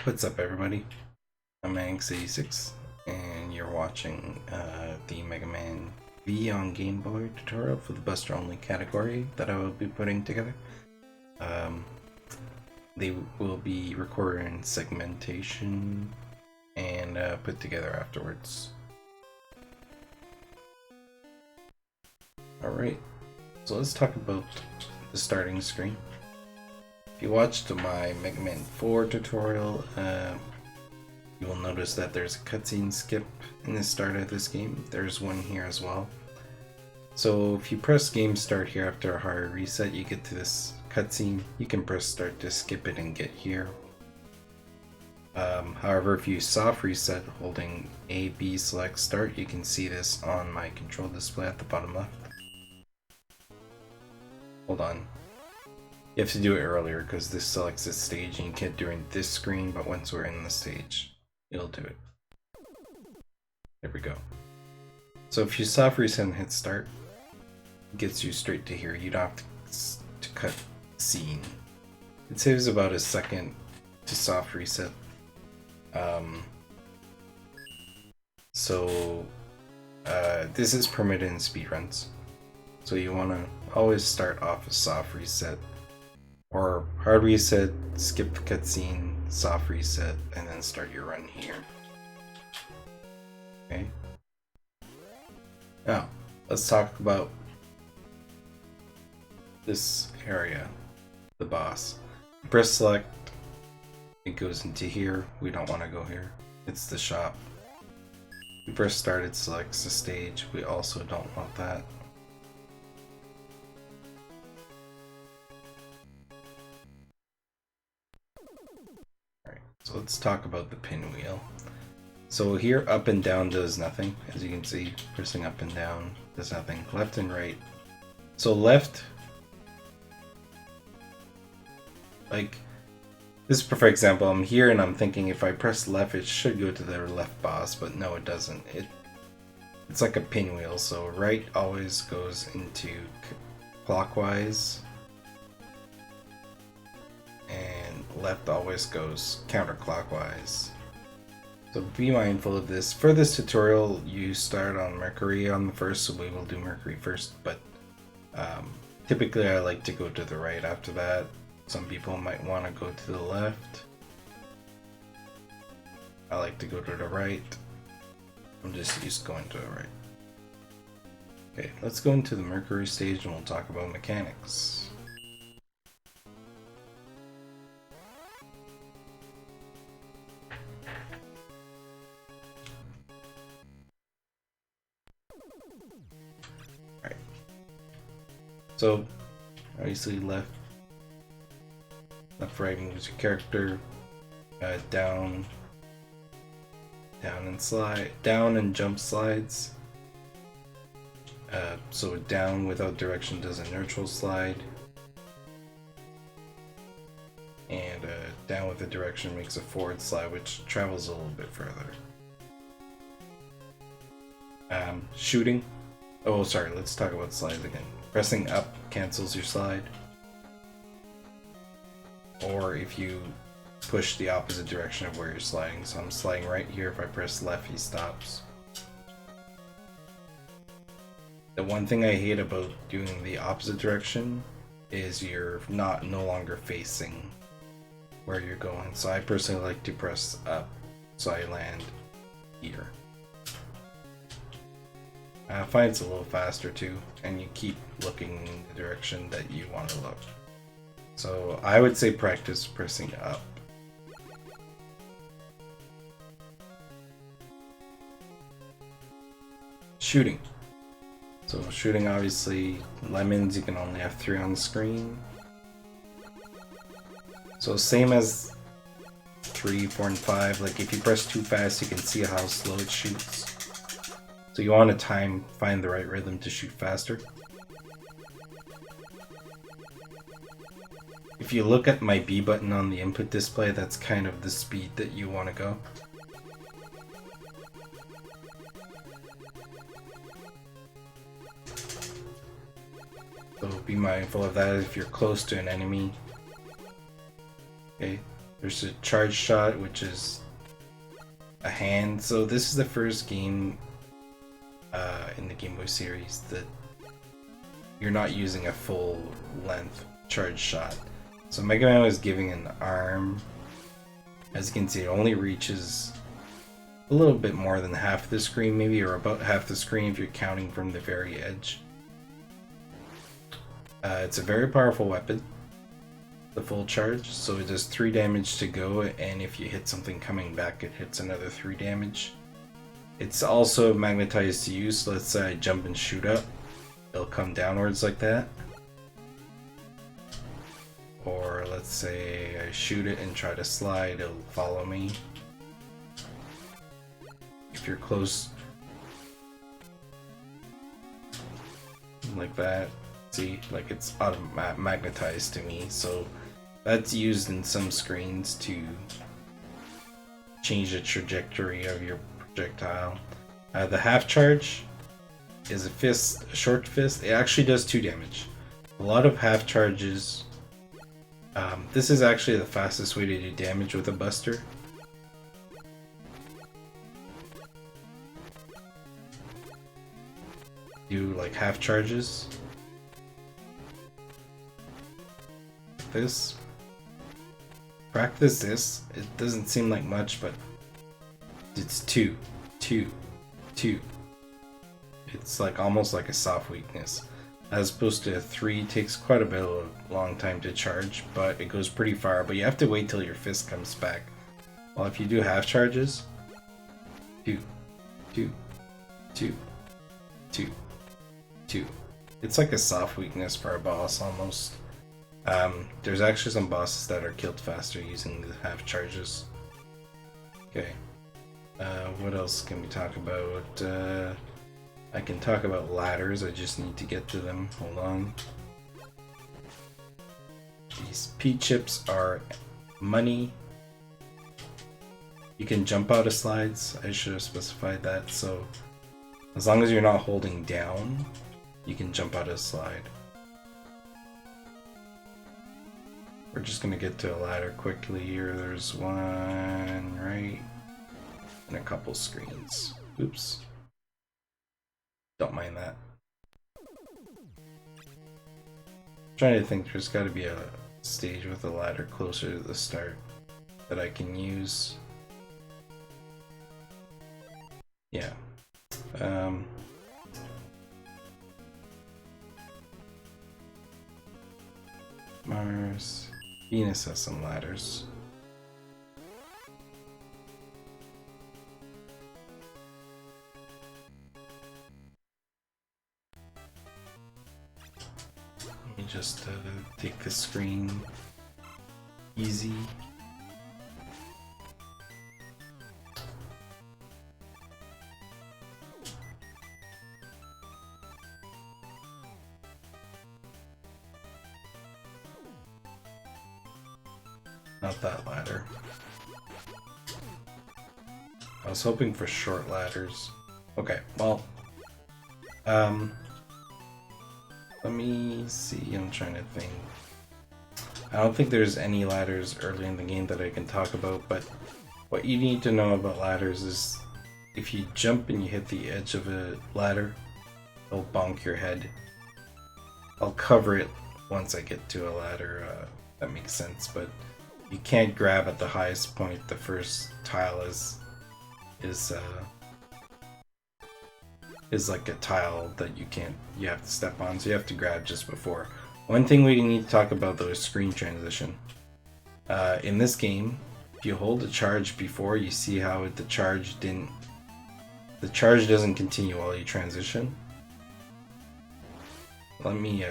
What's up, everybody? I'm Manx86, and you're watching the Mega Man V on Game Boy tutorial for the Buster Only category that I will be putting together. They will be recorded in segmentation and put together afterwards. Alright, so let's talk about the starting screen. If you watched my Mega Man 4 tutorial, you will notice that there's a cutscene skip in the start of this game. There's one here as well. So if you press game start here after a hard reset, you get to this cutscene. You can press start to skip it and get here. However, if you soft reset holding A, B, select start, you can see this on my control display at the bottom left. Hold on. You have to do it earlier because this selects this stage and you can't do it in this screen, but once we're in the stage, it'll do it. There we go. So if you soft reset and hit start, it gets you straight to here. You don't have to cut scene. It saves about a second to soft reset. This is permitted in speedruns. So you want to always start off a soft reset or hard reset, skip the cutscene, soft reset, and then start your run here. Okay. Now, let's talk about this area, the boss. Press select, it goes into here. We don't want to go here. It's the shop. We press start, it selects the stage. We also don't want that. Alright, so let's talk about the pinwheel. So here, up and down does nothing. As you can see, pressing up and down does nothing. Left and right. So left, like, this is a perfect example. I'm here and I'm thinking if I press left, it should go to the left boss, but no, it doesn't. It's like a pinwheel, so right always goes into clockwise, and left always goes counterclockwise. So be mindful of this. For this tutorial, you start on Mercury on the first, so we will do Mercury first, but typically I like to go to the right after that. Some people might want to go to the left. I like to go to the right. I'm just used to going to the right. Okay, let's go into the Mercury stage and we'll talk about mechanics. Alright. So, obviously left, right moves your character, down and slide, down and jump slides. So down without direction does a neutral slide, and down with a direction makes a forward slide, which travels a little bit further. Shooting. Oh, sorry. Let's talk about slides again. Pressing up cancels your slide. Or if you push the opposite direction of where you're sliding. So I'm sliding right here. If I press left, he stops. The one thing I hate about doing the opposite direction is you're no longer facing where you're going. So I personally like to press up so I land here. I find it's a little faster too, and you keep looking in the direction that you want to look. So I would say practice pressing up. Shooting. So shooting, obviously, lemons, you can only have 3 on the screen. So same as 3, 4, and 5, like if you press too fast, you can see how slow it shoots. So you want to find the right rhythm to shoot faster. If you look at my B button on the input display, that's kind of the speed that you want to go. So be mindful of that if you're close to an enemy. Okay, There's a charge shot, which is a hand. So this is the first game in the Game Boy series that you're not using a full length charge shot. So Mega Man was giving an arm. As you can see, it only reaches a little bit more than half the screen, maybe, or about half the screen if you're counting from the very edge. It's a very powerful weapon, the full charge, so it does 3 damage to go, and if you hit something coming back, it hits another 3 damage. It's also magnetized to you, so let's say I jump and shoot up, it'll come downwards like that. Or let's say I shoot it and try to slide, it'll follow me. If you're close, like that, see, like it's magnetized to me, so that's used in some screens to change the trajectory of your projectile. The half charge is a fist, a short fist. It actually does 2 damage. A lot of half charges. This is actually the fastest way to do damage with a buster. Do like half charges. This. Practice this. It doesn't seem like much, but it's 2, 2, 2. It's like almost like a soft weakness. As opposed to 3, takes quite a bit of a long time to charge, but it goes pretty far. But you have to wait till your fist comes back. Well, if you do half charges, 2, 2, 2, 2, 2. It's like a soft weakness for a boss almost. There's actually some bosses that are killed faster using the half charges. Okay. What else can we talk about? I can talk about ladders, I just need to get to them. Hold on. These P-chips are money. You can jump out of slides. I should have specified that. So as long as you're not holding down, you can jump out of a slide. We're just gonna get to a ladder quickly here. There's one right and a couple screens. Oops. Don't mind that. I'm trying to think, there's gotta be a stage with a ladder closer to the start that I can use. Yeah. Mars. Venus has some ladders. Let me just take the screen easy. Not that ladder. I was hoping for short ladders. Okay, well, let me see, I'm trying to think. I don't think there's any ladders early in the game that I can talk about, but what you need to know about ladders is if you jump and you hit the edge of a ladder, it'll bonk your head. I'll cover it once I get to a ladder, that makes sense, but you can't grab at the highest point. The first tile is like a tile that you have to step on, so you have to grab just before. One thing we need to talk about though is screen transition. In this game, if you hold the charge before, you see how the charge doesn't continue while you transition. Let me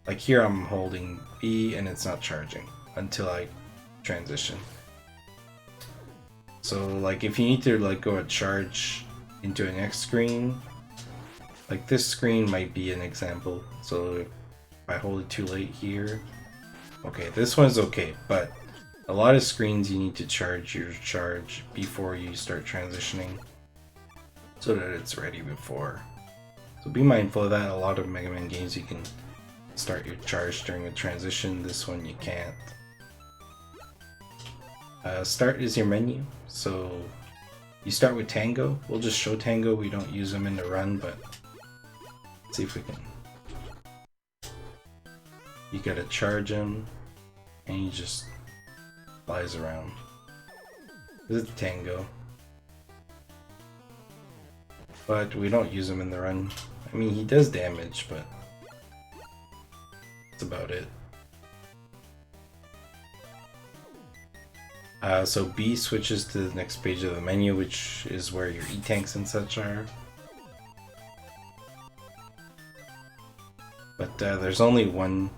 like here I'm holding B and it's not charging until I transition. So like if you need to like go a charge into a next screen, like this screen might be an example. So if I hold it too late here, okay, this one's okay, but a lot of screens you need to charge your charge before you start transitioning so that it's ready before. So be mindful of that. A lot of Mega Man games you can start your charge during a transition. This one you can't. Start is your menu, so you start with Tango. We'll just show Tango, we don't use him in the run, but let's see if we can. You gotta charge him, and he just flies around. This is Tango. But we don't use him in the run. I mean, he does damage, but that's about it. So B switches to the next page of the menu, which is where your E-tanks and such are. But there's only one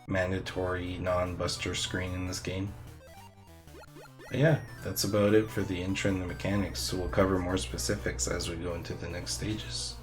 mandatory non-buster screen in this game. But yeah, that's about it for the intro and the mechanics, so we'll cover more specifics as we go into the next stages.